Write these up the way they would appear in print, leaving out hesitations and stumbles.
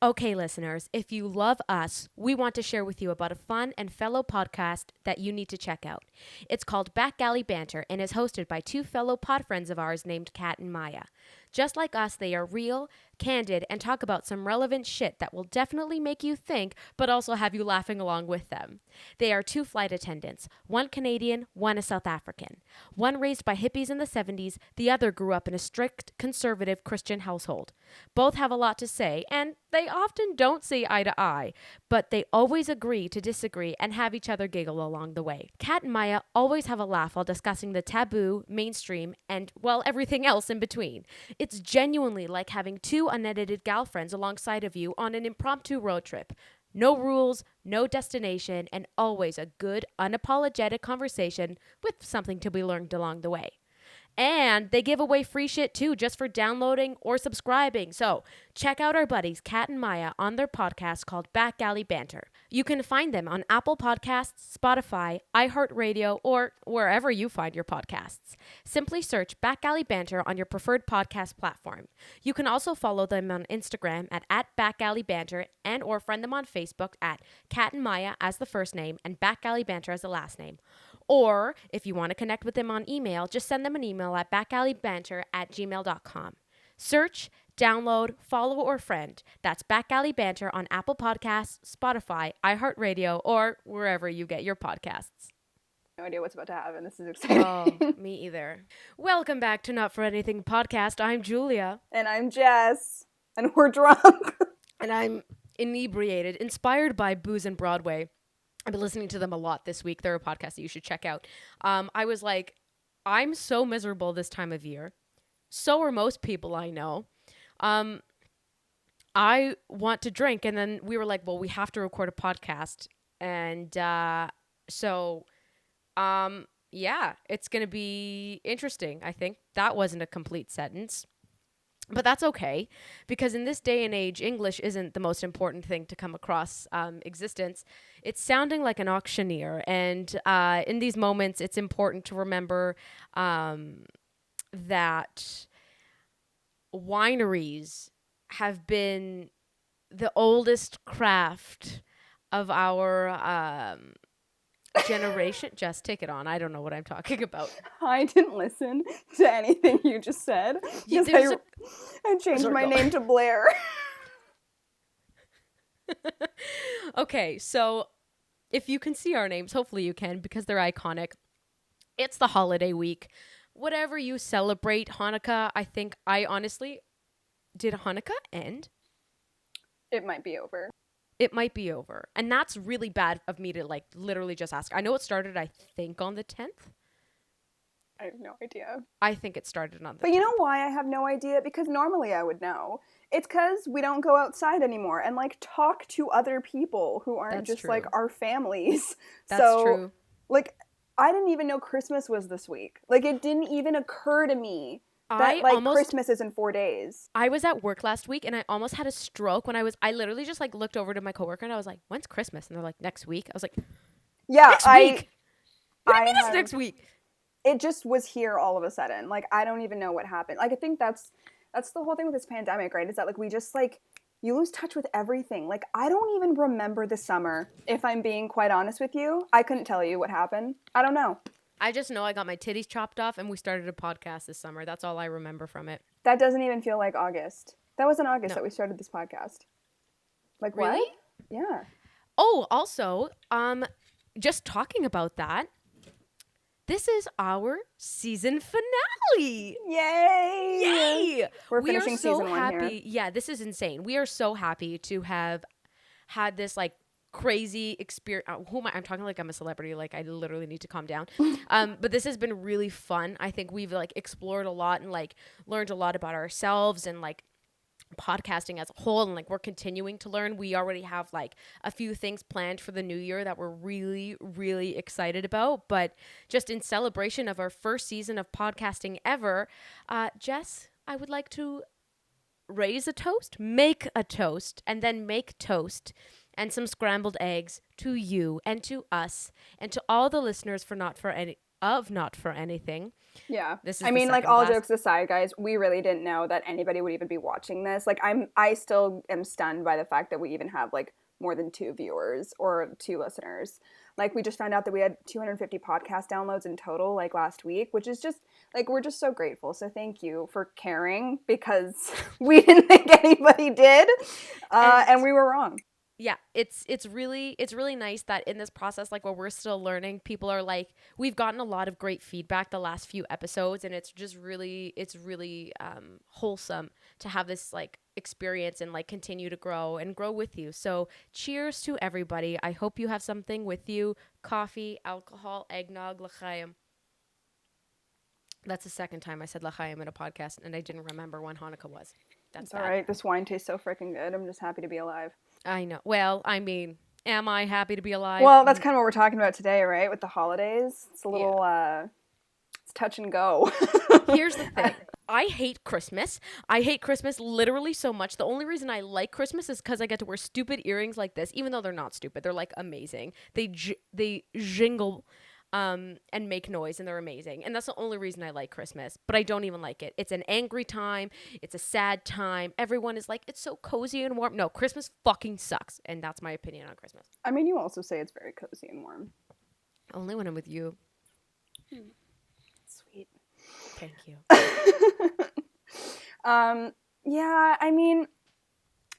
Okay, listeners, if you love us, we want to share with you about a fun and fellow podcast that you need to check out. It's called Back Alley Banter and is hosted by two fellow pod friends of ours named Kat and Maya. Just like us, they are real, candid, and talk about some relevant shit that will definitely make you think, but also have you laughing along with them. They are two flight attendants, one Canadian, one a South African. One raised by hippies in the 70s, the other grew up in a strict conservative Christian household. Both have a lot to say, and they often don't see eye to eye, but they always agree to disagree and have each other giggle along the way. Kat and Maya always have a laugh while discussing the taboo, mainstream, and, well, everything else in between. It's genuinely like having two unedited gal friends alongside of you on an impromptu road trip. No rules, no destination, and always a good, unapologetic conversation with something to be learned along the way. And they give away free shit too, just for downloading or subscribing. So check out our buddies, Kat and Maya, on their podcast called Back Alley Banter. You can find them on Apple Podcasts, Spotify, iHeartRadio, or wherever you find your podcasts. Simply search Back Alley Banter on your preferred podcast platform. You can also follow them on Instagram at Back Alley Banter and or friend them on Facebook at Kat and Maya as the first name and Back Alley Banter as the last name. Or if you want to connect with them on email, just send them an email at backalleybanter@gmail.com. Search, download, follow, or friend. That's Back Alley Banter on Apple Podcasts, Spotify, iHeartRadio, or wherever you get your podcasts. No idea what's about to happen. This is exciting. Oh, me either. Welcome back to Not For Anything podcast. I'm Julia. And I'm Jess. And we're drunk. And I'm inebriated, inspired by Booze and Broadway. I've been listening to them a lot this week. They're a podcast that you should check out. I was like, I'm so miserable this time of year. So are most people I know. I want to drink. And then we were like, well, we have to record a podcast. And yeah, it's going to be interesting, I think. That wasn't a complete sentence. But that's okay, because in this day and age, English isn't the most important thing to come across existence. It's sounding like an auctioneer. And in these moments, it's important to remember that wineries have been the oldest craft of our generation. Just take it on. I don't know what I'm talking about. I didn't listen to anything you just said. I changed my name to Blair. Okay, so if you can see our names, hopefully you can, because they're iconic. It's the holiday week. Whatever you celebrate, Hanukkah, I honestly, did Hanukkah end? It might be over. It might be over. And that's really bad of me to literally just ask. I know it started, I think, on the 10th. I have no idea. I think it started on the 10th. But you know why I have no idea? Because normally I would know. It's because we don't go outside anymore and talk to other people who aren't just true. Our families. That's true. I didn't even know Christmas was this week. It didn't even occur to me that Christmas is in 4 days. I was at work last week and I almost had a stroke when I literally just looked over to my coworker and I was like, when's Christmas? And they're like, next week. I was like, yeah, next week? What do you mean it's next week? It just was here all of a sudden. I don't even know what happened. I think that's the whole thing with this pandemic, right? Is that we just you lose touch with everything. I don't even remember the summer, if I'm being quite honest with you. I couldn't tell you what happened. I don't know. I just know I got my titties chopped off and we started a podcast this summer. That's all I remember from it. That doesn't even feel like August. That was in August that we started this podcast. Really? What? Yeah. Oh, also, just talking about that, this is our season finale. Yay! Yay! We're finishing season 1 happy. here. Yeah, this is insane. We are so happy to have had this crazy experience. I'm talking like I'm a celebrity. I literally need to calm down. But this has been really fun. I think we've explored a lot and learned a lot about ourselves and podcasting as a whole, and we're continuing to learn. We already have a few things planned for the new year that we're really, really excited about. But just in celebration of our first season of podcasting ever, Jess, I would like to raise a toast, make a toast, and then make toast and some scrambled eggs to you and to us and to all the listeners of Not For Anything. Yeah. This is I the mean, like, second all blast. jokes aside, guys, we really didn't know that anybody would even be watching this. Like, I still am stunned by the fact that we even have like more than 2 viewers or 2 listeners. Like, we just found out that we had 250 podcast downloads in total, like last week, which is just like, we're just so grateful. So thank you for caring, because we didn't think anybody did, And and we were wrong. yeah, it's really nice that in this process, like, where we're still learning, people are like, we've gotten a lot of great feedback the last few episodes, and it's really wholesome to have this like experience and like continue to grow and grow with you. So cheers to everybody. I hope you have something with you: coffee, alcohol, eggnog, l'chaim. That's the second time I said l'chaim in a podcast, and I didn't remember when Hanukkah was. That's It's all bad. right. This wine tastes so freaking good. I'm just happy to be alive. I know. Well, I mean, am I happy to be alive? Well, that's kind of what we're talking about today, right? With the holidays. It's a Yeah. little, it's touch and go. Here's the thing. I hate Christmas. I hate Christmas literally so much. The only reason I like Christmas is because I get to wear stupid earrings like this, even though they're not stupid. They're like amazing. They jingle and make noise, and they're amazing. And that's the only reason I like Christmas. But I don't even like it. It's an angry time. It's a sad time. Everyone is like, it's so cozy and warm. No, Christmas fucking sucks. And that's my opinion on Christmas. I mean, you also say it's very cozy and warm. Only when I'm with you. Sweet. Thank you. Yeah, I mean,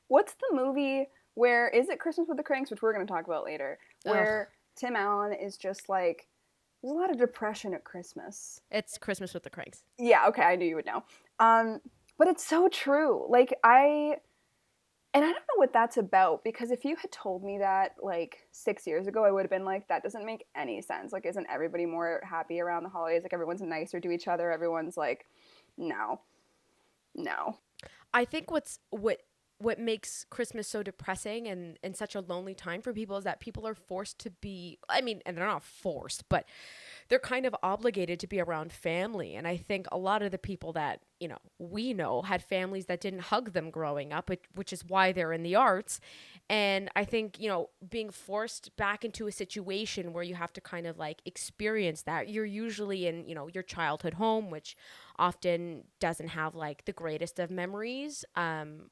what's the movie where, is it Christmas with the Cranks, which we're going to talk about later, where Tim Allen is just like, there's a lot of depression at Christmas. It's Christmas with the Cranks. Yeah, okay, I knew you would know. But it's so true. Like, and I don't know what that's about, because if you had told me that like 6 years ago, I would have been like, that doesn't make any sense. Like, isn't everybody more happy around the holidays? Like, everyone's nicer to each other. Everyone's like, no. I think what makes Christmas so depressing and such a lonely time for people is that people are forced to be, I mean, and they're not forced, but they're kind of obligated to be around family. And I think a lot of the people that, we know had families that didn't hug them growing up, which is why they're in the arts. And I think, being forced back into a situation where you have to kind of like experience that, you're usually in, your childhood home, which often doesn't have like the greatest of memories. And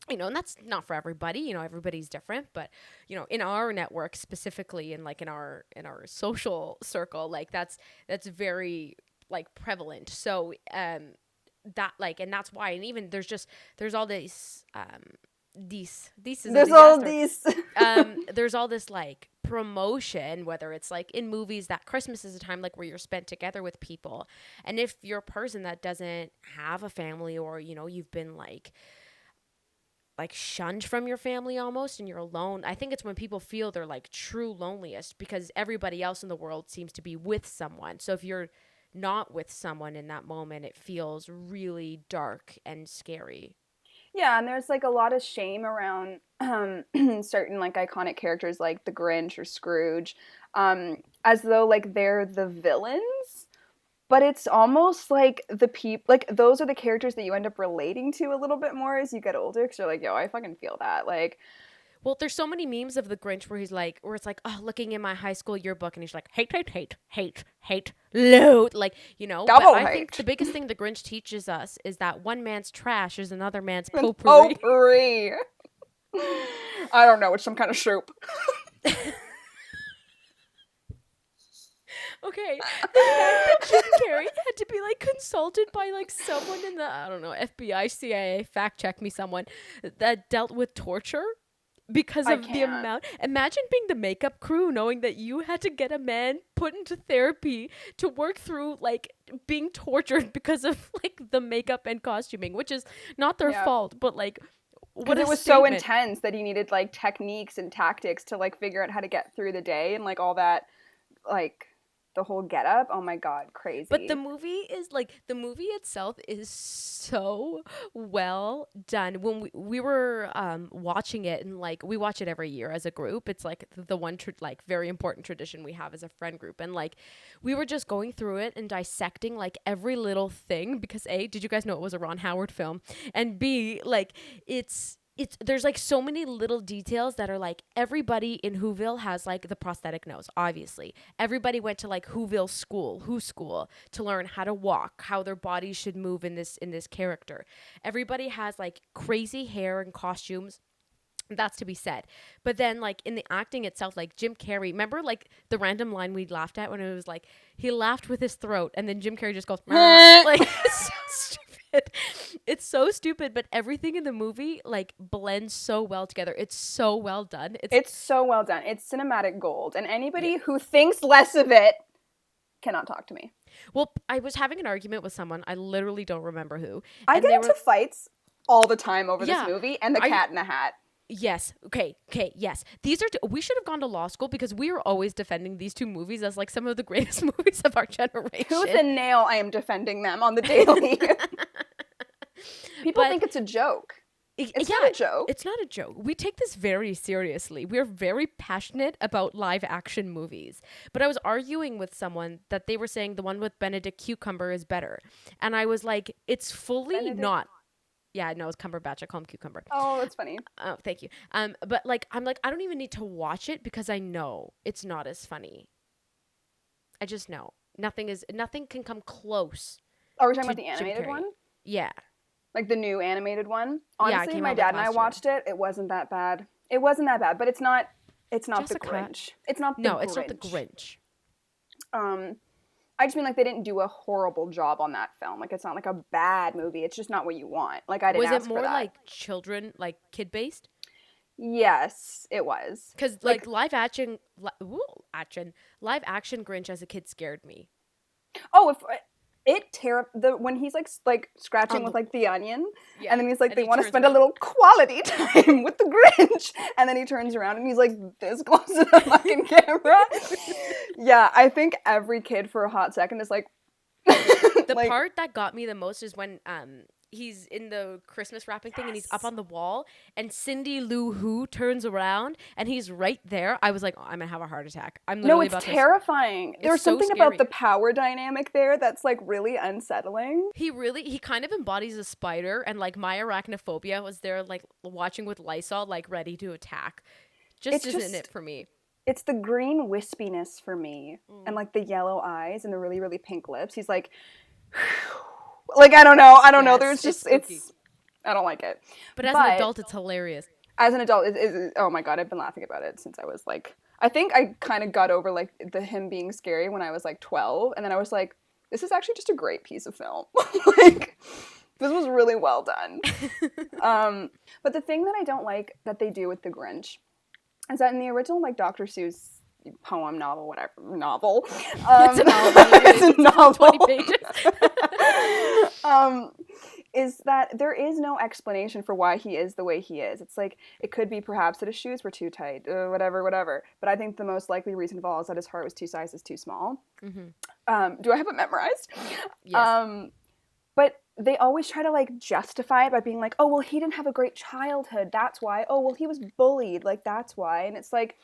that's not for everybody, everybody's different, but, in our network specifically, and like in our social circle, like that's very like prevalent. So, that like, and that's why, and even there's all these, there's all this like promotion, whether it's like in movies, that Christmas is a time like where you're spent together with people. And if you're a person that doesn't have a family, or, you've been like shunned from your family almost, and you're alone, I think it's when people feel they're like true loneliest, because everybody else in the world seems to be with someone. So if you're not with someone in that moment, it feels really dark and scary. Yeah, and there's like a lot of shame around certain like iconic characters like the Grinch or Scrooge, as though like they're the villains. But it's almost like the people, like those are the characters that you end up relating to a little bit more as you get older, because you're like, yo, I fucking feel that. Like, well, there's so many memes of the Grinch where it's like, oh, looking in my high school yearbook, and he's like, hate, load, like, double but I hate. think the biggest thing the Grinch teaches us is that one man's trash is another man's potpourri. Potpourri. I don't know, it's some kind of soup. Okay, the fact that Jim Carrey had to be like consulted by like someone in the, I don't know, FBI, CIA, fact check me, someone that dealt with torture because of the amount. Imagine being the makeup crew, knowing that you had to get a man put into therapy to work through like being tortured because of like the makeup and costuming, which is not their fault, but like, what it was so intense that he needed like techniques and tactics to like figure out how to get through the day, and like all that, like the whole getup. Oh my god, crazy. But the movie itself is so well done. When we were watching it, and like we watch it every year as a group, it's like the one like very important tradition we have as a friend group, and like we were just going through it and dissecting like every little thing, because A, did you guys know it was a Ron Howard film, and B, like it's there's like so many little details that are like everybody in Whoville has like the prosthetic nose, obviously. Everybody went to like Whoville school to learn how to walk, how their bodies should move in this character. Everybody has like crazy hair and costumes. That's to be said. But then like in the acting itself, like Jim Carrey, remember like the random line we laughed at when it was like he laughed with his throat and then Jim Carrey just goes like it's so stupid. It's so stupid, but everything in the movie like blends so well together. It's so well done. It's so well done. It's cinematic gold. And anybody who thinks less of it cannot talk to me. Well, I was having an argument with someone. I literally don't remember who. I get into fights all the time over this movie and the Cat in the Hat. Yes. Okay. Yes. These are. We should have gone to law school because we were always defending these two movies as like some of the greatest movies of our generation. Tooth and nail, I am defending them on the daily. People think it's a joke. It's not a joke. It's not a joke. We take this very seriously. We're very passionate about live action movies. But I was arguing with someone that they were saying the one with Benedict Cucumber is better, and I was like, it's fully not. Yeah, no, it's Cumberbatch. I call him Cucumber. Oh, that's funny. Oh, thank you. But like, I'm like, I don't even need to watch it because I know it's not as funny. I just know nothing can come close. Are we talking about the animated one? Yeah. Like the new animated one? Honestly, my dad and I watched it. It wasn't that bad. But it's not Jessica. the Grinch. It's not the No, Grinch. it's not the Grinch. I just mean like they didn't do a horrible job on that film. Like it's not like a bad movie. It's just not what you want. Like I didn't ask for that. Was it more like children, like kid based? Yes, it was. Because like live action Grinch as a kid scared me. Oh, when he's like scratching with like the onion, and then he's like, they want to spend a little quality time with the Grinch, and then he turns around and he's like this close to the fucking camera. Yeah, I think every kid for a hot second is like. The part that got me the most is when he's in the Christmas wrapping thing and he's up on the wall and Cindy Lou Who turns around and he's right there. I was like, oh, I'm gonna have a heart attack. It's terrifying. There's something about the power dynamic there that's like really unsettling. He kind of embodies a spider, and like my arachnophobia was there like watching with Lysol like ready to attack. Just isn't it for me. It's the green wispiness for me, and like the yellow eyes and the really, really pink lips. He's like, like I don't know. There's just I don't like it. But as an adult, it's hilarious. As an adult, oh my god, I've been laughing about it since I was like, I think I kind of got over like him being scary when I was like 12, and then I was like, this is actually just a great piece of film. Like, this was really well done. But the thing that I don't like that they do with the Grinch is that in the original like Dr. Seuss poem, novel, it's a novel. It's a novel. 20 pages. Is that there is no explanation for why he is the way he is. It's like, it could be perhaps that his shoes were too tight, whatever. But I think the most likely reason of all is that his heart was 2 sizes too small. Mm-hmm. Do I have it memorized? Yes. But they always try to like justify it by being like, oh, well, he didn't have a great childhood. That's why. Oh, well, he was bullied. Like, that's why. And it's like,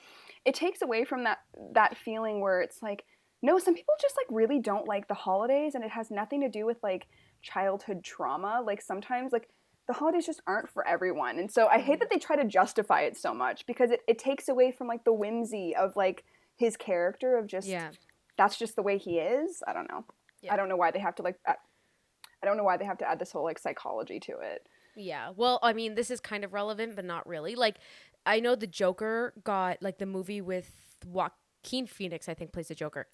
it takes away from that feeling where it's like, no, some people just like really don't like the holidays, and it has nothing to do with like childhood trauma. Like sometimes like the holidays just aren't for everyone. And so I hate that they try to justify it so much because it takes away from like the whimsy of like his character of just, that's just the way he is. I don't know. Yeah. I don't know why they have to like, I don't know why they have to add this whole like psychology to it. Yeah. Well, I mean, this is kind of relevant, but not really. Like, I know the Joker got like the movie with Joaquin Phoenix, I think, plays the Joker.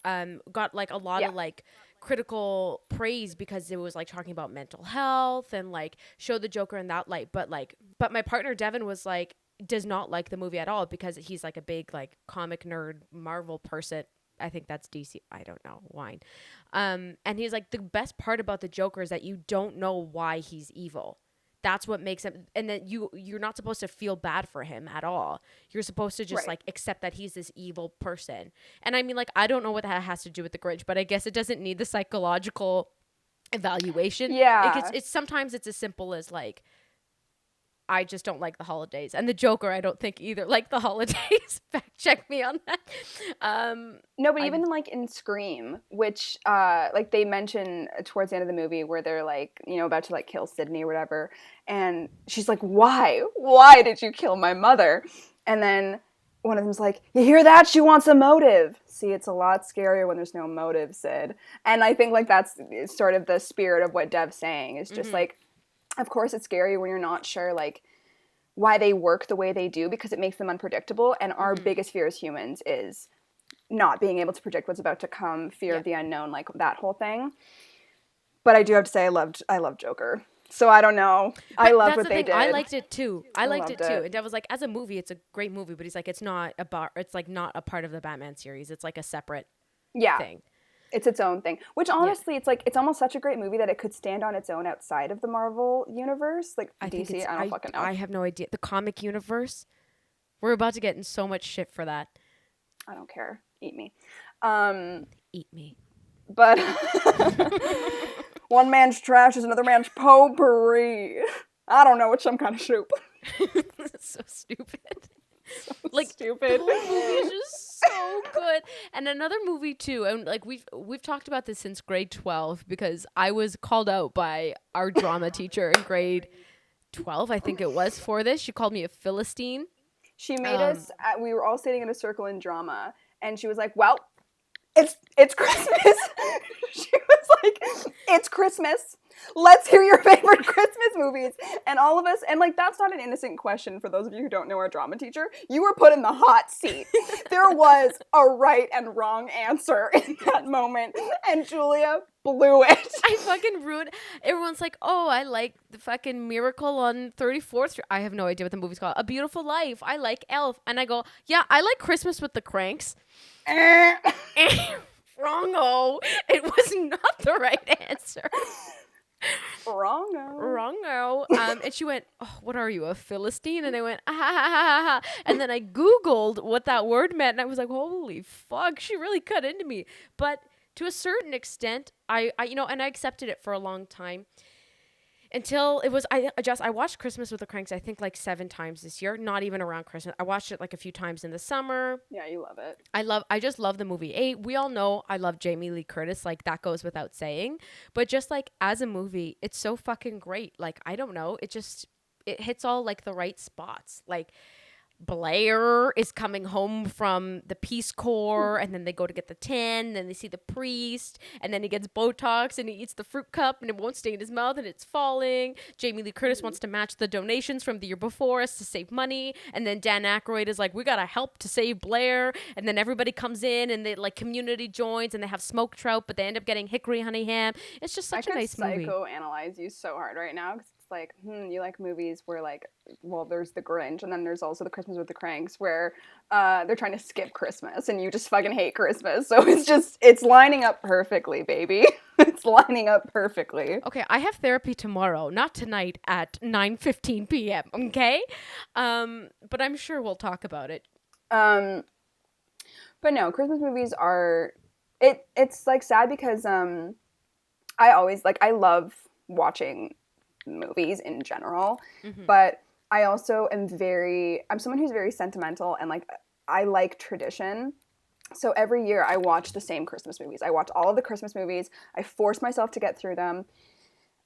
Got like a lot of like critical praise because it was like talking about mental health and like showed the Joker in that light. But my partner Devin was like, does not like the movie at all because he's like a big like comic nerd Marvel person. I think that's DC. I don't know. Wine. And he's like, the best part about the Joker is that you don't know why he's evil. That's what makes him, and then you're not supposed to feel bad for him at all. You're supposed to just like accept that he's this evil person. And I mean, like, I don't know what that has to do with the Grinch, but I guess it doesn't need the psychological evaluation. Yeah. It's sometimes it's as simple as like, I just don't like the holidays. And the Joker, I don't think either like the holidays. Fact check me on that. No, but even like in Scream, which like they mention towards the end of the movie where they're like, you know, about to like kill Sydney or whatever, and she's like, why did you kill my mother? And then one of them's like, you hear that? She wants a motive. See, it's a lot scarier when there's no motive, Sid. And I think like that's sort of the spirit of what Dev's saying, is just like, of course it's scary when you're not sure like why they work the way they do, because it makes them unpredictable. And our biggest fear as humans is not being able to predict what's about to come, fear of the unknown, like that whole thing. But I do have to say I loved Joker. So I don't know. But I loved that's what the they thing. did. I liked it too. I liked it loved too. it. And Dev was like, as a movie, it's a great movie, but he's like, it's not it's like not a part of the Batman series. It's like a separate thing. It's its own thing. Which honestly, it's like, it's almost such a great movie that it could stand on its own outside of the Marvel universe. Like DC, I don't fucking know. I have no idea. The comic universe, we're about to get in so much shit for that. I don't care. Eat me. Eat me. But one man's trash is another man's potpourri. I don't know. It's some kind of soup. So stupid. Stupid. The whole movie is just so good. And another movie too, and like we've talked about this since grade 12, because I was called out by our drama teacher in grade 12, I think it was, for this. She called me a Philistine. She made us. We were all sitting in a circle in drama, and she was like, "Well, it's Christmas." She was like, "It's Christmas. Let's hear your favorite Christmas movies." And all of us, and like, that's not an innocent question for those of you who don't know our drama teacher. You were put in the hot seat. There was a right and wrong answer in that moment, and Julia blew it. I fucking ruined. Everyone's like, "Oh, I like the fucking Miracle on 34th Street." I have no idea what the movie's called. A Beautiful Life. I like Elf, and I go, "Yeah, I like Christmas with the Cranks." Wrong-o. It was not the right answer. Wrong-o. And she went, "Oh, what are you, a Philistine?" And I went, "Ah, ha, ha, ha, ha." And then I Googled what that word meant, and I was like, holy fuck, she really cut into me. But to a certain extent, I you know, and I accepted it for a long time. Until it was, I watched Christmas with the Cranks, I think like 7 times this year, not even around Christmas. I watched it like a few times in the summer. Yeah, you love it. I just love the movie. We all know I love Jamie Lee Curtis, like that goes without saying. But just like as a movie, it's so fucking great. Like, I don't know, it hits all like the right spots. Like, Blair is coming home from the Peace Corps, and then they go to get the tin, and then they see the priest, and then he gets Botox, and he eats the fruit cup, and it won't stay in his mouth, and it's falling. Jamie Lee Curtis wants to match the donations from the year before us to save money, and then Dan Aykroyd is like, we gotta help to save Blair, and then everybody comes in, and they like community joins, and they have smoked trout, but they end up getting hickory honey ham. It's just such a nice movie. I could psychoanalyze you so hard right now, because it's like, you like movies where like, well, there's the Grinch, and then there's also the Christmas with the Cranks, where they're trying to skip Christmas, and you just fucking hate Christmas. So it's lining up perfectly, baby. It's lining up perfectly. Okay, I have therapy tomorrow, not tonight at 9:15 p.m., okay? But I'm sure we'll talk about it. But no, Christmas movies are, it's like sad because I love watching movies in general, but I also I'm someone who's very sentimental, and like I like tradition. So every year I watch the same Christmas movies. I watch all of the Christmas movies. I force myself to get through them.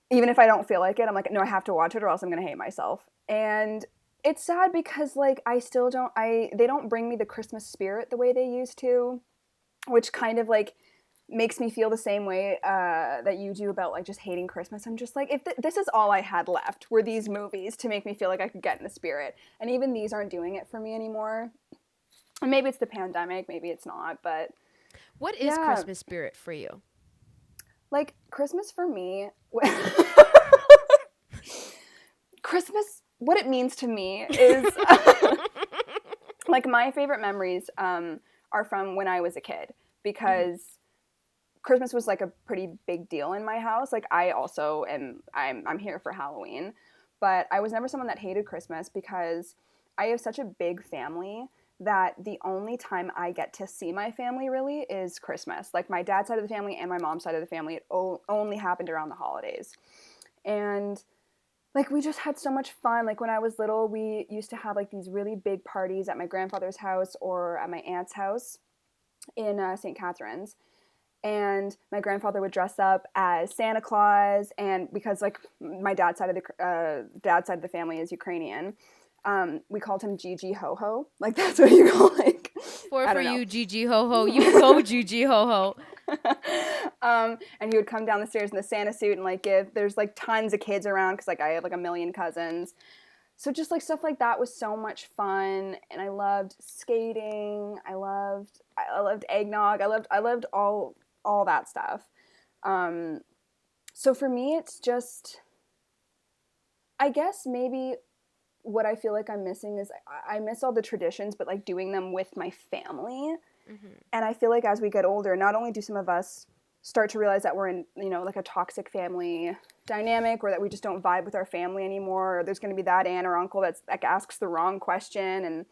Even if I don't feel like it, I'm like, no, I have to watch it or else I'm going to hate myself. And it's sad because like they don't bring me the Christmas spirit the way they used to, which kind of like makes me feel the same way that you do about like just hating Christmas. I'm just like, if this is all I had left were these movies to make me feel like I could get in the spirit, and even these aren't doing it for me anymore. And maybe it's the pandemic, maybe it's not, but what is Christmas spirit for you? Like, Christmas for me, Christmas, what it means to me is like my favorite memories are from when I was a kid, because Christmas was like a pretty big deal in my house. Like, I also I'm here for Halloween, but I was never someone that hated Christmas because I have such a big family that the only time I get to see my family really is Christmas. Like, my dad's side of the family and my mom's side of the family, it only happened around the holidays. And like we just had so much fun. Like when I was little, we used to have like these really big parties at my grandfather's house or at my aunt's house in St. Catharines. And my grandfather would dress up as Santa Claus, and because like my dad's side of the family is Ukrainian, we called him Gigi Ho Ho. Like that's what you call like. For you, Gigi Ho Ho. You go, Gigi Ho Ho. And he would come down the stairs in the Santa suit and like there's like tons of kids around because like I have like a million cousins. So just like stuff like that was so much fun, and I loved skating. I loved eggnog. I loved all that stuff. So for me, it's just, I guess maybe what I feel like I'm missing is I miss all the traditions, but like doing them with my family. Mm-hmm. And I feel like as we get older, not only do some of us start to realize that we're in, you know, like a toxic family dynamic, or that we just don't vibe with our family anymore, or there's going to be that aunt or uncle that asks the wrong question, and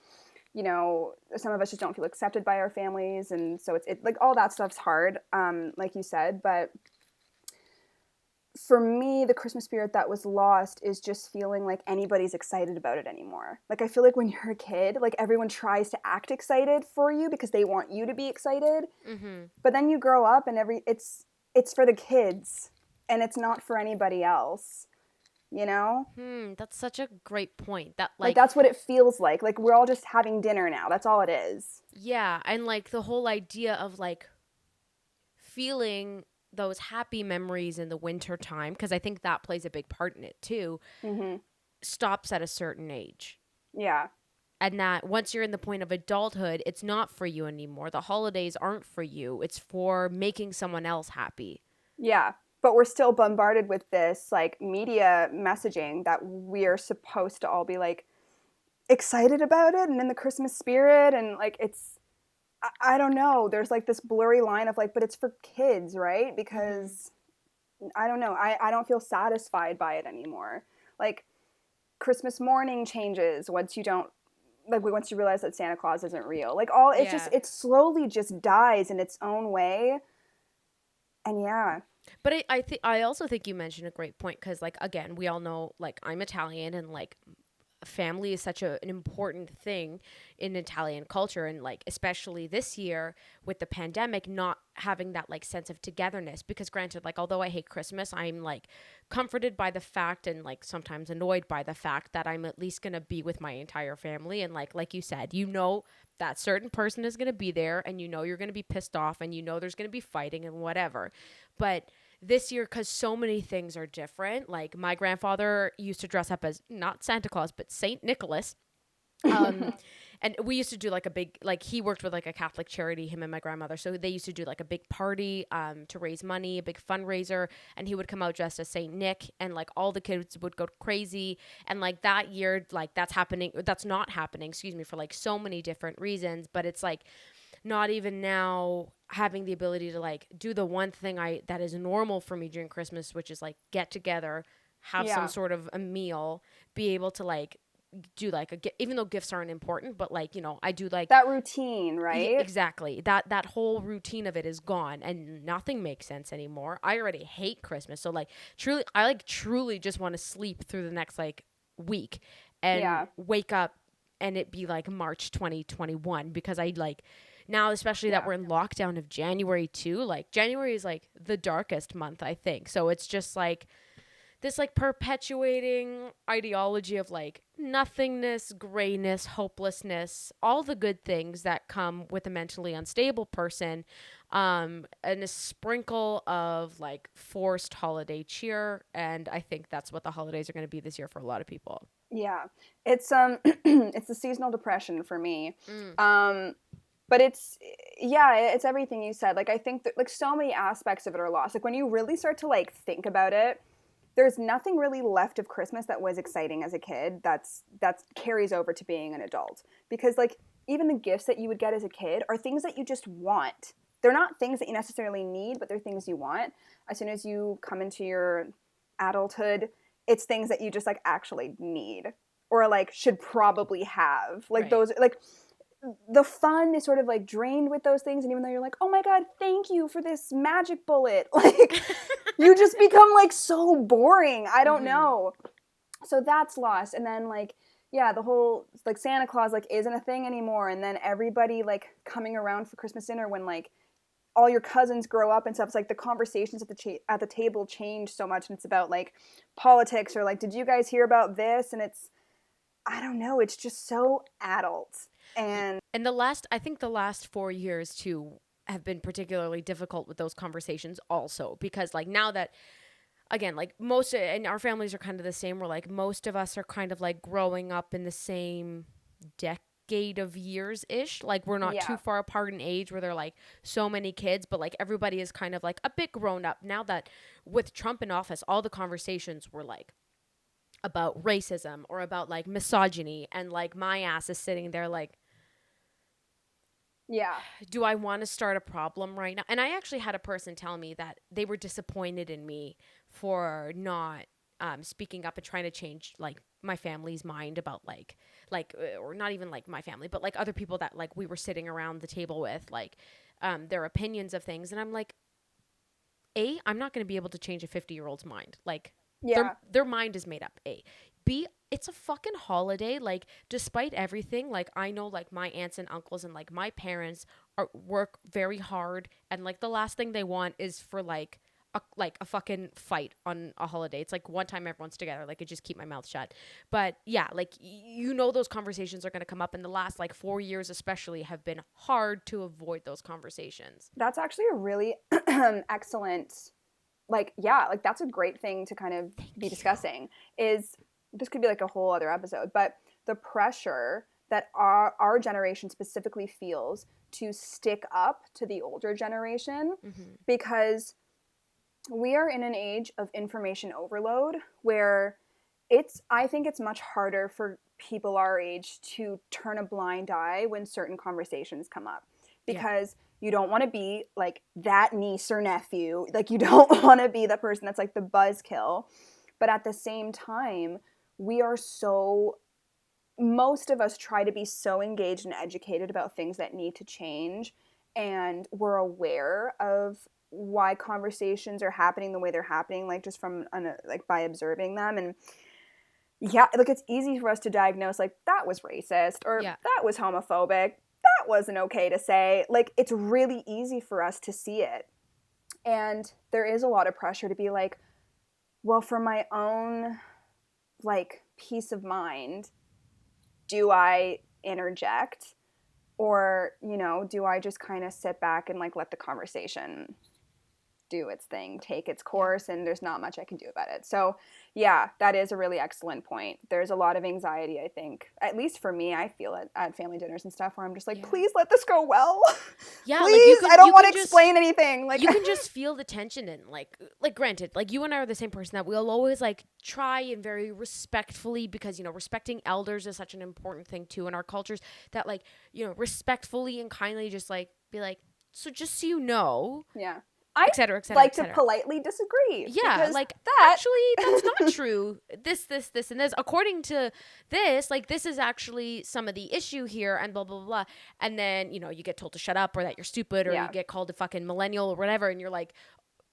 you know, some of us just don't feel accepted by our families, and so it's like all that stuff's hard, like you said. But for me, the Christmas spirit that was lost is just feeling like anybody's excited about it anymore. Like I feel like when you're a kid, like everyone tries to act excited for you because they want you to be excited. Mm-hmm. But then you grow up and it's for the kids and it's not for anybody else. You know? That's such a great point. That like that's what it feels like. Like we're all just having dinner now. That's all it is. Yeah, and like the whole idea of like feeling those happy memories in the winter time, because I think that plays a big part in it too, stops at a certain age. Yeah. And that once you're in the point of adulthood, it's not for you anymore. The holidays aren't for you. It's for making someone else happy. Yeah. But we're still bombarded with this like media messaging that we're supposed to all be like excited about it and in the Christmas spirit, and like it's, I don't know, there's like this blurry line of like, but it's for kids, right? Because I don't know, I don't feel satisfied by it anymore. Like Christmas morning changes once you realize that Santa Claus isn't real. Like all it's just, it slowly just dies in its own way. And yeah. But I also think you mentioned a great point, because like again, we all know like I'm Italian, and like family is such an important thing in Italian culture, and like especially this year with the pandemic, not having that like sense of togetherness. Because granted, like although I hate Christmas, I'm like comforted by the fact, and like sometimes annoyed by the fact that I'm at least gonna be with my entire family, and like you said, you know that certain person is gonna be there, and you know you're gonna be pissed off, and you know there's gonna be fighting and whatever. But this year, because so many things are different, like my grandfather used to dress up as not Santa Claus but Saint Nicholas, and we used to do like a big, like he worked with like a Catholic charity, him and my grandmother, so they used to do like a big party to raise money, a big fundraiser, and he would come out dressed as Saint Nick, and like all the kids would go crazy. And like that year, like that's not happening, excuse me, for like so many different reasons. But it's like not even now having the ability to like do the one thing that is normal for me during Christmas, which is like get together, have some sort of a meal, be able to like do like even though gifts aren't important, but like, you know, I do like that routine, right? Yeah, exactly. That whole routine of it is gone, and nothing makes sense anymore. I already hate Christmas. So like truly just want to sleep through the next like week and wake up and it be like March 2021, because I like now, especially that we're in lockdown of January too, like January is like the darkest month, I think. So it's just like this like perpetuating ideology of like nothingness, grayness, hopelessness, all the good things that come with a mentally unstable person, and a sprinkle of like forced holiday cheer. And I think that's what the holidays are going to be this year for a lot of people. Yeah, it's it's the seasonal depression for me. But it's everything you said. Like I think that like so many aspects of it are lost. Like when you really start to like think about it, there's nothing really left of Christmas that was exciting as a kid that carries over to being an adult. Because like even the gifts that you would get as a kid are things that you just want. They're not things that you necessarily need, but they're things you want. As soon as you come into your adulthood, it's things that you just like actually need or like should probably have. Like those like the fun is sort of like drained with those things, and even though you're like, oh my god, thank you for this magic bullet, like you just become like so boring. I don't know. So that's lost. And then like, yeah, the whole like Santa Claus like isn't a thing anymore. And then everybody like coming around for Christmas dinner when like all your cousins grow up and stuff. It's like the conversations at the table change so much, and it's about like politics or like, did you guys hear about this? And it's, I don't know, it's just so adult. And And I think the last 4 years too have been particularly difficult with those conversations also, because like now that, again, like most, and our families are kind of the same, where like most of us are kind of like growing up in the same decade of years ish. Like we're not too yeah, far apart in age where there are like so many kids, but like everybody is kind of like a bit grown up now. That with Trump in office, all the conversations were like about racism or about like misogyny, and like my ass is sitting there like, yeah, do I want to start a problem right now? And I actually had a person tell me that they were disappointed in me for not speaking up and trying to change like my family's mind about or not even like my family, but like other people that like we were sitting around the table with, like their opinions of things. And I'm like, I'm not going to be able to change a 50-year-old's mind. Like yeah, their mind is made up. B, it's a fucking holiday. Like despite everything, like I know like my aunts and uncles and like my parents work very hard, and like the last thing they want is for like a fucking fight on a holiday. It's like one time everyone's together, like I just keep my mouth shut. But yeah, like you know those conversations are going to come up, and the last like 4 years especially have been hard to avoid those conversations. that's actually a really excellent, like, yeah, like that's a great thing to kind of be discussing. Is this could be like a whole other episode, but the pressure that our generation specifically feels to stick up to the older generation, Mm-hmm. because we are in an age of information overload where I think it's much harder for people our age to turn a blind eye when certain conversations come up, Yeah. because you don't want to be like that niece or nephew, like you don't want to be the person that's like the buzzkill. But at the same time, we are so, most of us try to be so engaged and educated about things that need to change, and we're aware of why conversations are happening the way they're happening, like just from like by observing them. And yeah, like it's easy for us to diagnose like that was racist or Yeah. that was homophobic, that wasn't okay to say. Like it's really easy for us to see it, and there is a lot of pressure to be like, well, for my own like peace of mind, do I interject, or do I just kind of sit back and like let the conversation do its thing, take its Yeah. course, and there's not much I can do about it. So yeah, that is a really excellent point. There's a lot of anxiety, I think, at least for me, I feel it at family dinners and stuff, where I'm just like, Yeah. please let this go well. Yeah, like Please, I don't want to explain anything. Like you can just feel the tension, and like granted, like you and I are the same person, that we'll always like try and very respectfully, because respecting elders is such an important thing too in our cultures, that like respectfully and kindly just like be like, so just so you know, yeah. I etc., etc., like to etc. politely disagree. Yeah, Because like that actually that's not true. This, and this. According to this, like this is actually some of the issue here, and blah blah blah. And then you get told to shut up, or that you're stupid, or you yeah. get called a fucking millennial or whatever, and you're like,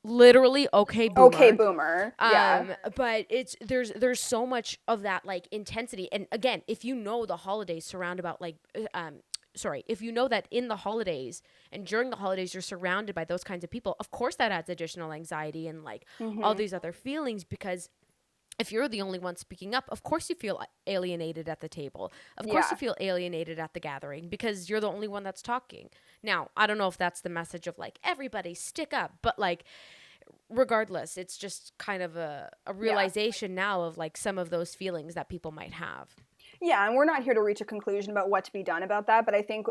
literally, okay, Okay, boomer. boomer. Yeah. But there's so much of that like intensity, and again, if you know the holidays surround about like if you know that in the holidays and during the holidays you're surrounded by those kinds of people, of course that adds additional anxiety and like all these other feelings, because if you're the only one speaking up, of course you feel alienated at the table. Of course you feel alienated at the gathering, because you're the only one that's talking. Now, I don't know if that's the message of like everybody stick up, but like regardless, it's just kind of a realization now of like some of those feelings that people might have. Yeah, and we're not here to reach a conclusion about what to be done about that, but I think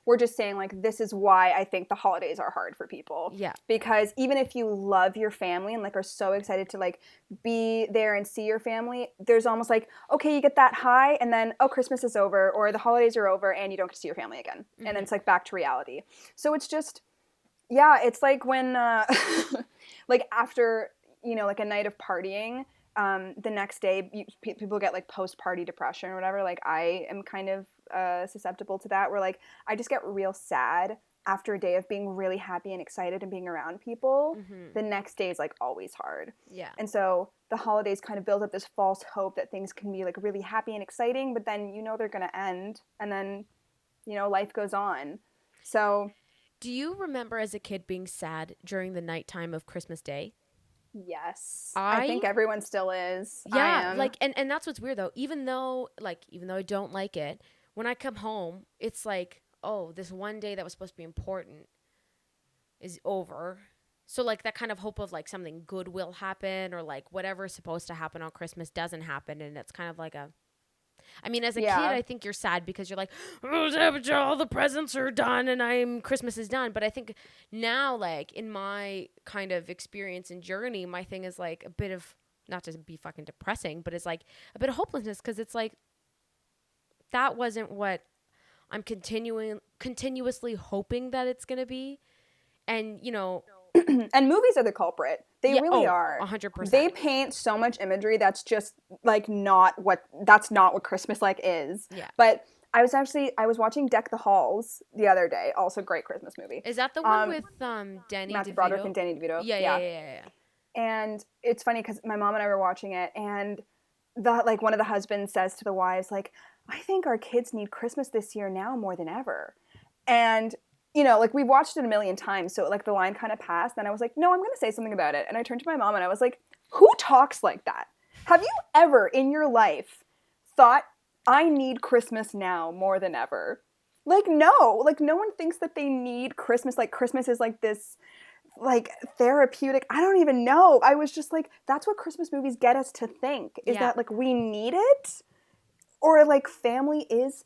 we're just saying like this is why I think the holidays are hard for people. Yeah. Because even if you love your family and like are so excited to like be there and see your family, there's almost like, okay, you get that high, and then Christmas is over or the holidays are over and you don't get to see your family again. And then it's like back to reality. So it's just, yeah, it's like when like after like a night of partying, the next day people get like post-party depression or whatever. Like I am kind of susceptible to that, where like I just get real sad after a day of being really happy and excited and being around people, the next day is like always hard. Yeah. And so the holidays kind of build up this false hope that things can be like really happy and exciting, but then they're going to end, and then life goes on. So Do you remember as a kid being sad during the nighttime of Christmas Day? yes, I think everyone still is. Yeah, like and that's what's weird though. Even though I don't like it, when I come home, it's like, oh, this one day that was supposed to be important is over. So like that kind of hope of like something good will happen, or like whatever's supposed to happen on Christmas doesn't happen, and it's kind of like a I mean, as a kid, I think you're sad because you're like, oh, all the presents are done and Christmas is done. But I think now, like in my kind of experience and journey, my thing is like a bit of, not to be fucking depressing, but it's like a bit of hopelessness, because it's like that wasn't what I'm continuously hoping that it's gonna be, and and movies are the culprit. They really are. 100%. They paint so much imagery that's just like not what Christmas like is. Yeah. But I was watching Deck the Halls the other day. Also great Christmas movie. Is that the one with Danny Matthew DeVito? Broderick and Danny DeVito? Yeah. And it's funny because my mom and I were watching it, and one of the husbands says to the wives, like, I think our kids need Christmas this year now more than ever. And we've watched it a million times, so like the line kind of passed, and I was like, no, I'm going to say something about it. And I turned to my mom and I was like, who talks like that? Have you ever in your life thought, I need Christmas now more than ever? Like, no. Like, no one thinks that they need Christmas. Like, Christmas is like this, like, therapeutic. I don't even know. I was just like, that's what Christmas movies get us to think, is that, like, we need it? Or, like, family is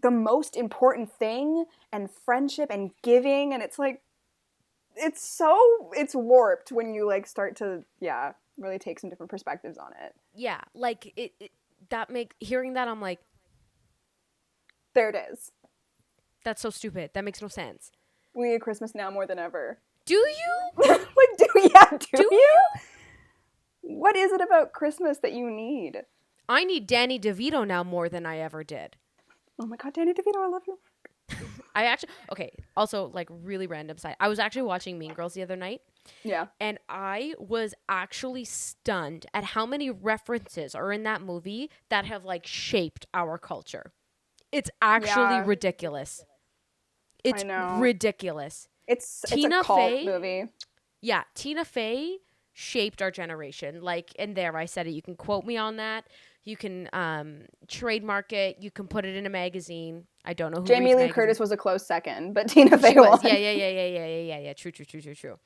the most important thing, and friendship and giving, and it's like it's warped when you like start to really take some different perspectives on it. Yeah, like hearing that, I'm like, there it is. That's so stupid. That makes no sense. We need Christmas now more than ever. Do you? Like, do you? What is it about Christmas that you need? I need Danny DeVito now more than I ever did. Oh my God, Danny DeVito, I love you. Also, like, really random side. I was actually watching Mean Girls the other night. Yeah. And I was actually stunned at how many references are in that movie that have, like, shaped our culture. It's actually ridiculous. It's ridiculous. It's a cult movie. Yeah, Tina Fey shaped our generation. Like, and there, I said it. You can quote me on that. You can trademark it. You can put it in a magazine. I don't know who. Jamie Lee Curtis was a close second, but Tina Fey won. Yeah. True.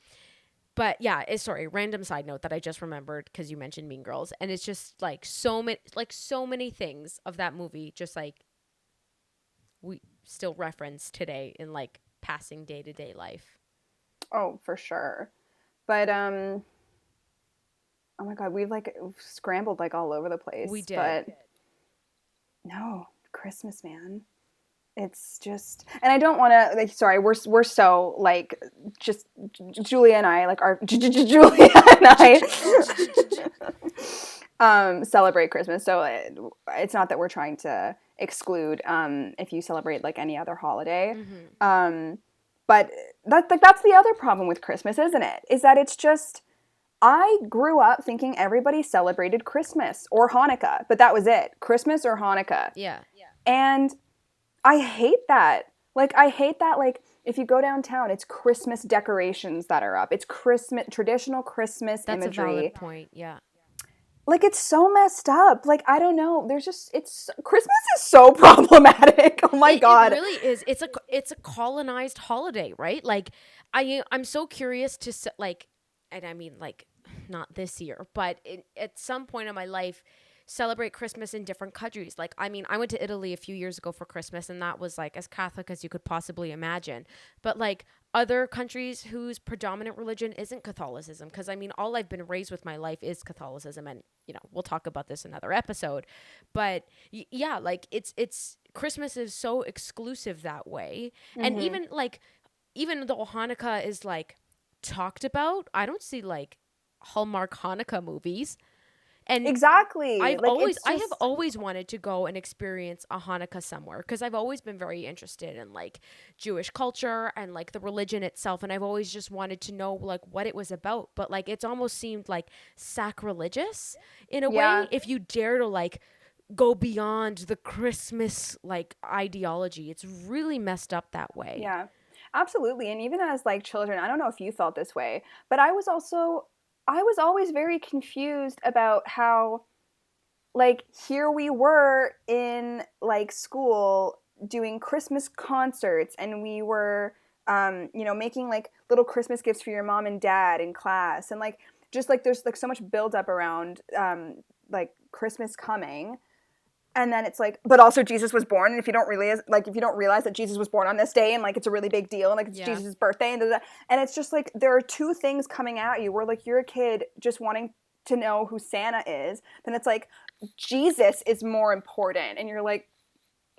But yeah, sorry. Random side note that I just remembered because you mentioned Mean Girls, and it's just like so many things of that movie, just like we still reference today in like passing day-to-day life. Oh, for sure. But oh my God, we've scrambled like all over the place. We did. But no, Christmas, man. It's just, and I don't want to, like, sorry, we're so, like, just, Julia and I, like, Julia and I celebrate Christmas. So it's not that we're trying to exclude if you celebrate, like, any other holiday. Mm-hmm. But that's the other problem with Christmas, isn't it? Is that it's just, I grew up thinking everybody celebrated Christmas or Hanukkah, but that was it. Christmas or Hanukkah. Yeah. And I hate that. Like, if you go downtown, it's Christmas decorations that are up. It's traditional Christmas imagery. That's a valid point, yeah. Like, it's so messed up. Like, I don't know. Christmas is so problematic. Oh my God. It really is. It's a colonized holiday, right? Like, I'm so curious to, like, and I mean, like, not this year, but at some point in my life, celebrate Christmas in different countries. Like, I mean, I went to Italy a few years ago for Christmas, and that was like as Catholic as you could possibly imagine. But like other countries whose predominant religion isn't Catholicism, because I mean, all I've been raised with my life is Catholicism, and we'll talk about this another episode. But yeah, like it's Christmas is so exclusive that way, and even though Hanukkah is like talked about, I don't see like Hallmark Hanukkah movies. And Exactly. I have Just always wanted to go and experience a Hanukkah somewhere because I've always been very interested in like Jewish culture and like the religion itself, and I've always just wanted to know like what it was about. But like it's almost seemed like sacrilegious in a yeah. way if you dare to like go beyond the Christmas like ideology. It's really messed up that way. Yeah, absolutely. And even as like children, I don't know if you felt this way, but I was always very confused about how like here we were in like school doing Christmas concerts and we were making like little Christmas gifts for your mom and dad in class and like just like there's like so much build up around like Christmas coming. And then it's like, but also Jesus was born, and if you don't realize that Jesus was born on this day, and like it's a really big deal, and like it's Jesus' birthday, and it's just like there are two things coming at you where like you're a kid just wanting to know who Santa is, then it's like Jesus is more important, and you're like,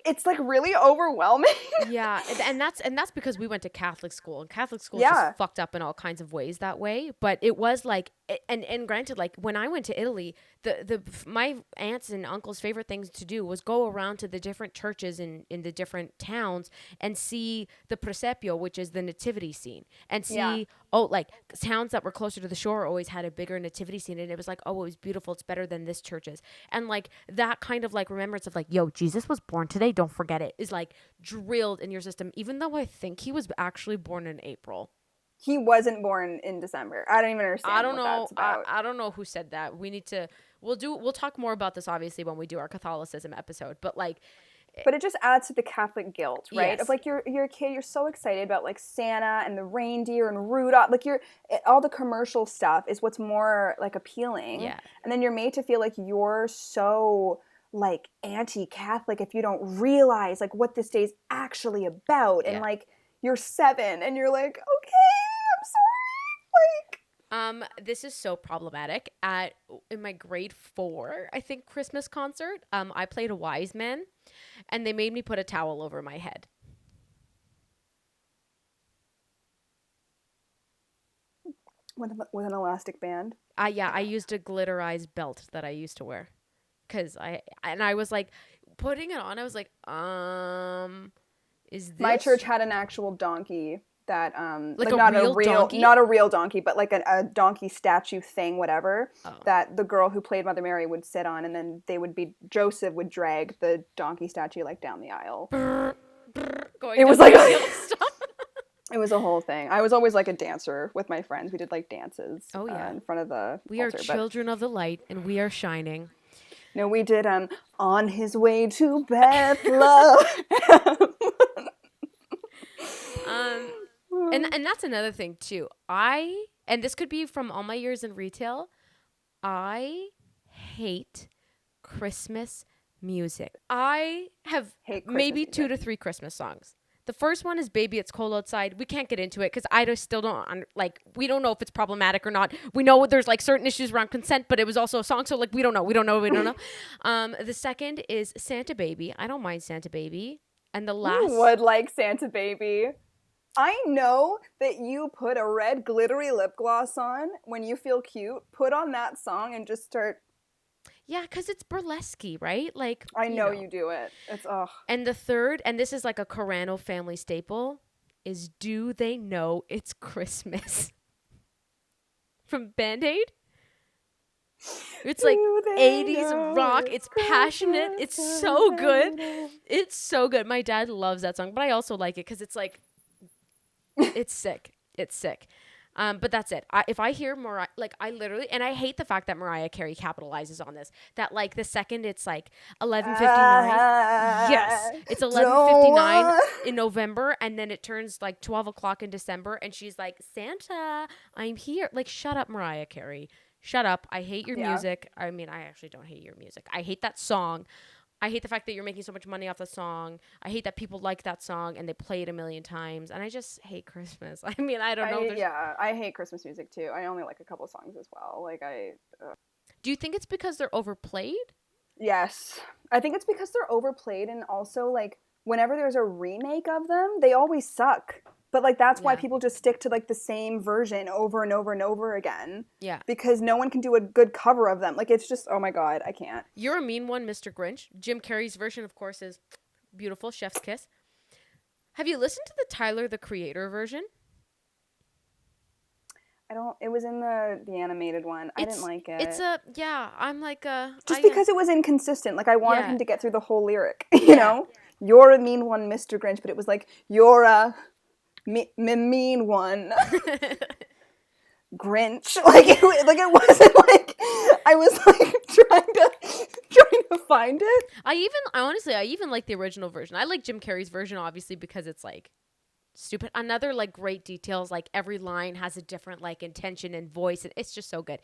it's like really overwhelming. Yeah, and that's because we went to Catholic school, and Catholic school is Yeah. just fucked up in all kinds of ways that way. But it was like, and granted, like when I went to Italy, the my aunts and uncles' favorite things to do was go around to the different churches in the different towns and see the presepio, which is the nativity scene, and see Yeah. like towns that were closer to the shore always had a bigger nativity scene, and it was like, oh, it was beautiful, it's better than this church's, and like that kind of like remembrance of like, yo, Jesus was born today, don't forget it, is like drilled in your system, even though I think he was actually born in April. He wasn't born in December. I don't even understand I don't what know. that's about. I don't know who said that. We need to. We'll talk more about this obviously when we do our Catholicism episode. But like, But it just adds to the Catholic guilt, right? Yes. Of like you're a kid, you're so excited about like Santa and the reindeer and Rudolph, like all the commercial stuff is what's more like appealing. Yeah. And then you're made to feel like you're so like anti-Catholic if you don't realize like what this day's actually about. And Yeah. like you're 7 and you're like, okay, I'm sorry. Like this is so problematic. In my grade 4, I think, Christmas concert, I played a wise man, and they made me put a towel over my head. with an elastic band. Yeah, I used a glitterized belt that I used to wear, cause I was like putting it on. I was like, is this? My church had an actual donkey that Like a not real donkey? not a real donkey, but like a donkey statue thing, whatever, Oh. that the girl who played Mother Mary would sit on, and then Joseph would drag the donkey statue like down the aisle. Going It was down like the hill stuff. it was a whole thing. I was always like a dancer with my friends. We did like dances Oh, yeah. in front of the We are altar, but children of the light, and we are shining. no, we did On His Way to Bethlehem. And that's another thing too. And this could be from all my years in retail, I hate Christmas music. I have Hate Christmas maybe music. 2 to 3 Christmas songs. The first one is Baby It's Cold Outside. We can't get into it because I just still don't we don't know if it's problematic or not. We know there's like certain issues around consent, but it was also a song, so like we don't know. The second is Santa Baby. I don't mind Santa Baby. And the last You would like Santa Baby. I know that you put a red glittery lip gloss on when you feel cute. Put on that song and just start. Yeah, because it's burlesque, right? Like I know you do it. It's ugh. And the third, and this is like a Carano family staple, is Do They Know It's Christmas? From Band-Aid. It's like 80s rock. It's passionate. It's so good. It's so good. My dad loves that song, but I also like it because it's like, it's sick. It's sick. But that's it. If I hear Mariah, like I literally, and I hate the fact that Mariah Carey capitalizes on this. That like the second it's like 11:59, yes, it's 11:59 in November, and then it turns like 12 o'clock in December, and she's like, Santa, I'm here. Like, shut up, Mariah Carey. Shut up. I hate your music. I mean, I actually don't hate your music. I hate that song. I hate the fact that you're making so much money off the song. I hate that people like that song and they play it a million times. And I just hate Christmas. I mean, I don't know. I hate Christmas music too. I only like a couple songs as well. Like Do you think it's because they're overplayed? Yes. I think it's because they're overplayed, and also like whenever there's a remake of them, they always suck. But, like, that's why Yeah. people just stick to, like, the same version over and over and over again. Yeah. Because no one can do a good cover of them. Like, it's just, oh my God, I can't. You're a Mean One, Mr. Grinch. Jim Carrey's version, of course, is beautiful, chef's kiss. Have you listened to the Tyler, the Creator version? It was in the animated one. I didn't like it. I'm like Just because it was inconsistent. Like, I wanted Yeah. him to get through the whole lyric, you know? You're a mean one, Mr. Grinch, but it was like, you're a mean one, Grinch. Like, it wasn't like, I was like trying to find it. I even like the original version. I like Jim Carrey's version, obviously, because it's like stupid. Another like great details, like every line has a different like intention and voice, and it's just so good.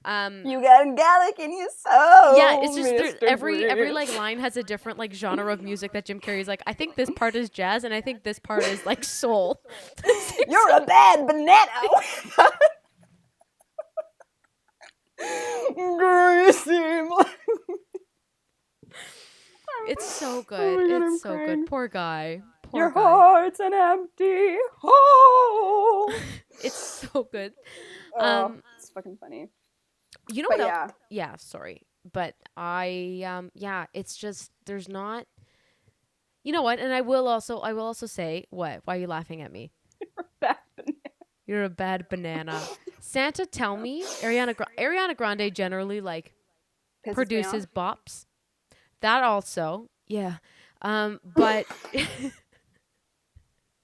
You got a Gallic in your soul. Yeah, it's just Mr. every Grinch. like line has a different like genre of music that Jim Carrey's like, I think this part is jazz and I think this part is like soul. You're a bad banana. Greasy. It's so good. Oh my God, I'm It's so crying. good. Poor guy. Poor Your guy. heart's an empty hole. It's so good. It's fucking funny. You know But what? yeah. Yeah, sorry. But it's just there's not. You know what? And I will also say what? Why are you laughing at me? Bad banana. You're a bad banana. Santa, tell me, Ariana Grande generally like Pisses me produces off. bops. That also, yeah. But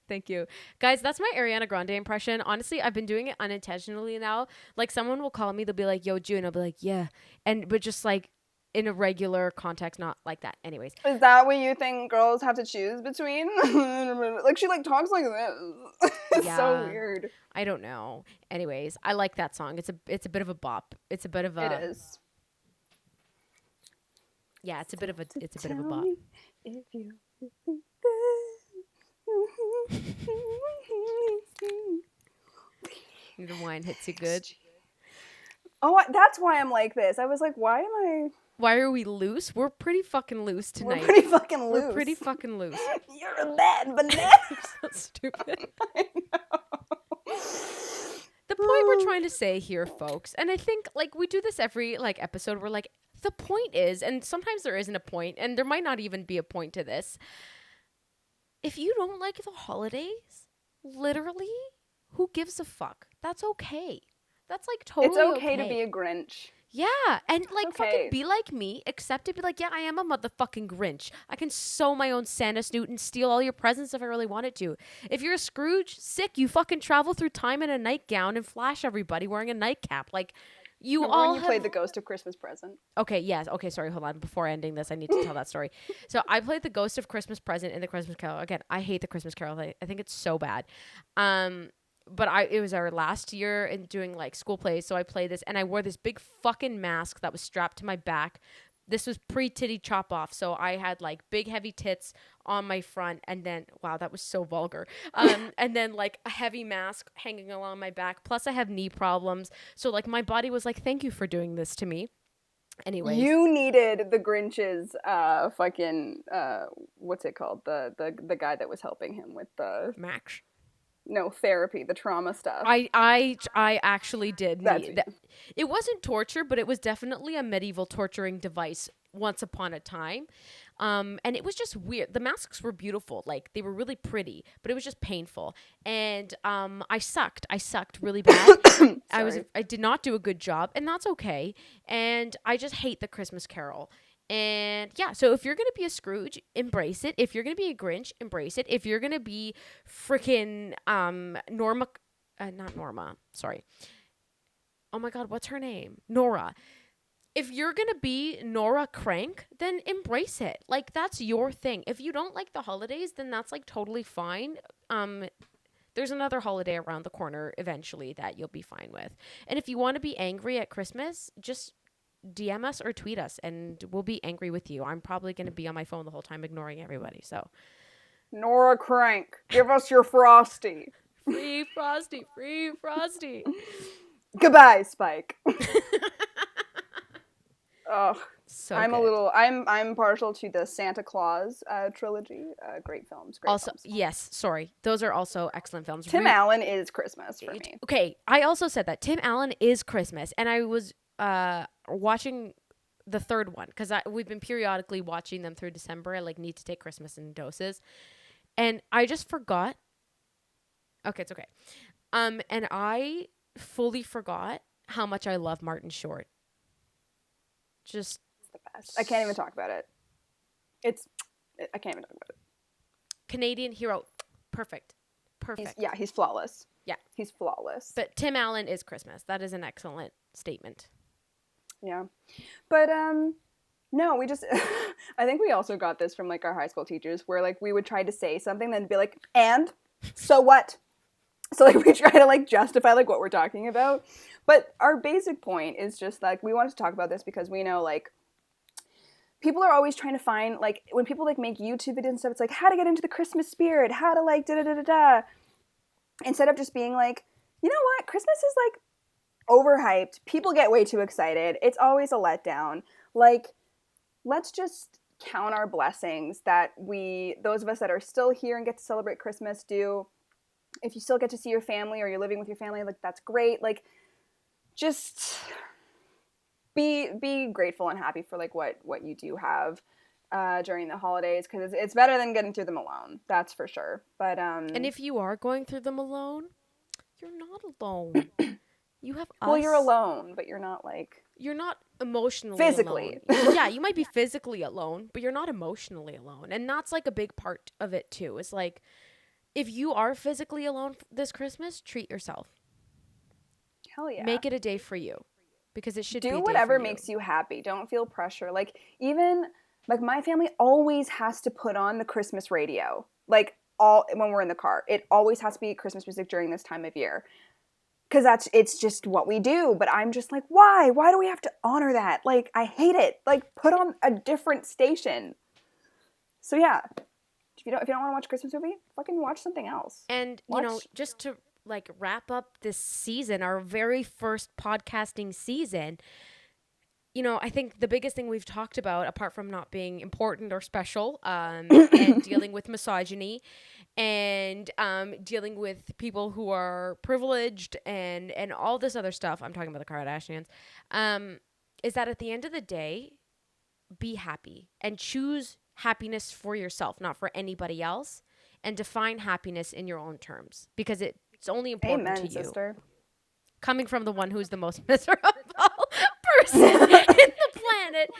thank you. Guys, that's my Ariana Grande impression. Honestly, I've been doing it unintentionally now. Like someone will call me, they'll be like, "Yo, Ju," and I'll be like, "Yeah." But just like in a regular context, not like that. Anyways. Is that what you think girls have to choose between? Like she like talks like this. It's so Yeah. weird. I don't know. Anyways, I like that song. It's a bit of a bop. It's a bit of a It is. Yeah, it's a bit of a Tell bop. me if you think The wine hits you good. Oh, that's why I'm like this. I was like, why am I? Why are we loose? We're pretty fucking loose tonight. We're pretty fucking loose. We're pretty fucking loose. You're a bad banana. So stupid. I know. The point we're trying to say here, folks, and I think like we do this every like episode, we're like, the point is, and sometimes there isn't a point, and there might not even be a point to this. If you don't like the holidays, literally, who gives a fuck? That's okay. That's like totally It's okay to be a Grinch. Yeah, and like okay. fucking be like me, accept it, be like, yeah, I am a motherfucking Grinch. I can sew my own Santa snoot and steal all your presents if I really wanted to. If you're a Scrooge, sick, you fucking travel through time in a nightgown and flash everybody wearing a nightcap. Like, you Remember all when you played the Ghost of Christmas Present? Okay, yes. Okay, sorry, hold on. Before ending this, I need to tell that story. So I played the Ghost of Christmas Present in the Christmas Carol. Again, I hate the Christmas Carol. I think it's so bad. But it was our last year in doing like school plays, so I played this, and I wore this big fucking mask that was strapped to my back. This was pre-titty chop off, so I had like big heavy tits on my front, and then wow, that was so vulgar. And then like a heavy mask hanging along my back. Plus, I have knee problems, so like my body was like, "Thank you for doing this to me." Anyways. You needed the Grinch's fucking what's it called? The guy that was helping him with the Max. No, therapy, the trauma stuff. I actually did That's need that. It wasn't torture, but it was definitely a medieval torturing device once upon a time. And it was just weird. The masks were beautiful. Like they were really pretty, but it was just painful. And I sucked really bad. I did not do a good job, and that's okay. And I just hate the Christmas Carol. And yeah, so if you're going to be a Scrooge, embrace it. If you're going to be a Grinch, embrace it. If you're going to be freaking not Norma, sorry. Oh my God, what's her name? Nora. If you're going to be Nora Crank, then embrace it. Like that's your thing. If you don't like the holidays, then that's like totally fine. There's another holiday around the corner eventually that you'll be fine with. And if you want to be angry at Christmas, just DM us or tweet us and we'll be angry with you. I'm probably going to be on my phone the whole time ignoring everybody. So Nora Crank, give us your Frosty. Free Frosty, free Frosty. Goodbye, Spike. Oh, So I'm good. I'm partial to the Santa Claus trilogy. Great films. Great Also, films. yes, sorry. Those are also excellent films. Tim Allen is Christmas for me. Okay, I also said that Tim Allen is Christmas, and I was watching the third one because we've been periodically watching them through December. I like need to take Christmas in doses, and I just forgot. Okay, it's okay. And I fully forgot how much I love Martin Short. Just It's the best. I can't even talk about it. I can't even talk about it. Canadian hero, perfect. He's flawless. Yeah, he's flawless. But Tim Allen is Christmas. That is an excellent statement. Yeah, but no, we just I think we also got this from like our high school teachers, where like we would try to say something, then be like, and so what? So like we try to like justify like what we're talking about, but our basic point is just like we wanted to talk about this because we know like people are always trying to find like when people like make YouTube videos and stuff, it's like how to get into the Christmas spirit, how to like da da da da da, instead of just being like, you know what, Christmas is like overhyped. People get way too excited. It's always a letdown. Like, let's just count our blessings that those of us that are still here and get to celebrate Christmas do. If you still get to see your family or you're living with your family, like that's great. Like, just be grateful and happy for like what you do have during the holidays, because it's better than getting through them alone. That's for sure. But and if you are going through them alone, you're not alone. You have us. Well, you're alone, but you're not like... You're not emotionally physically alone. Yeah, you might be physically alone, but you're not emotionally alone. And that's like a big part of it too. It's like, if you are physically alone this Christmas, treat yourself. Hell yeah. Make it a day for you. Because it should be a day for you. Do whatever makes you happy. Don't feel pressure. Like, even, like, my family always has to put on the Christmas radio. Like, when we're in the car. It always has to be Christmas music during this time of year. Because it's just what we do. But I'm just like, why? Why do we have to honor that? Like, I hate it. Like, put on a different station. So, yeah. If you don't want to watch a Christmas movie, fucking watch something else. And, you know, just to, like, wrap up this season, our very first podcasting season, you know, I think the biggest thing we've talked about, apart from not being important or special, and dealing with misogyny, and dealing with people who are privileged and all this other stuff, I'm talking about the Kardashians, is that at the end of the day, be happy and choose happiness for yourself, not for anybody else, and define happiness in your own terms, because it's only important to you. Sister. Coming from the one who's the most miserable person in the planet.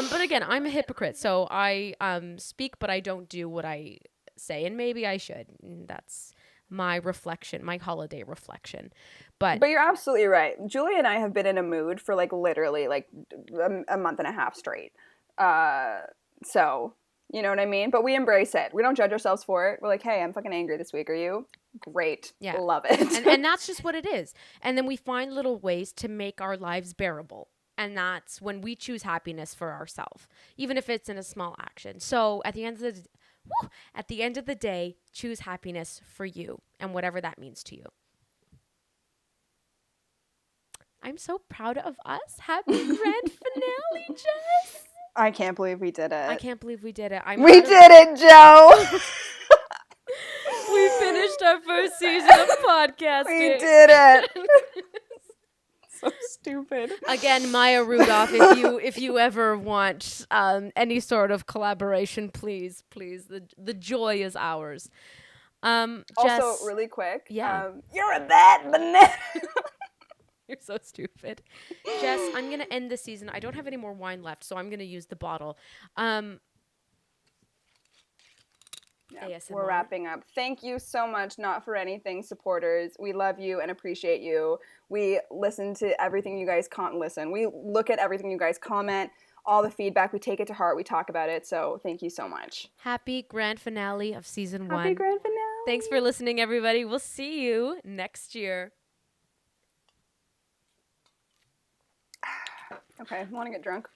But again, I'm a hypocrite, so I speak, but I don't do what I say, and maybe I should. That's my reflection, my holiday reflection. But you're absolutely right. Julie and I have been in a mood for like literally like a month and a half straight. So, you know what I mean? But we embrace it. We don't judge ourselves for it. We're like, hey, I'm fucking angry this week. Are you? Great. Yeah. Love it. And that's just what it is. And then we find little ways to make our lives bearable. And that's when we choose happiness for ourselves, even if it's in a small action. So at the end of the day, choose happiness for you and whatever that means to you. I'm so proud of us. Happy grand finale, Jess. I can't believe we did it. I can't believe we did it. We did it, Joe. We finished our first season of podcasting. We did it. So stupid. Again, Maya Rudolph, if you ever want any sort of collaboration, please, the joy is ours. Also, Jess, really quick, yeah, you're that banana. You're so stupid. Jess, I'm going to end this season. I don't have any more wine left, so I'm going to use the bottle. We're wrapping up. Thank you so much, Not For Anything supporters. We love you and appreciate you. We listen to everything you guys We look at everything you guys comment, all the feedback. We take it to heart. We talk about it. So thank you so much. Happy grand finale of season 1. Happy grand finale. Thanks for listening, everybody. We'll see you next year. Okay, I want to get drunk.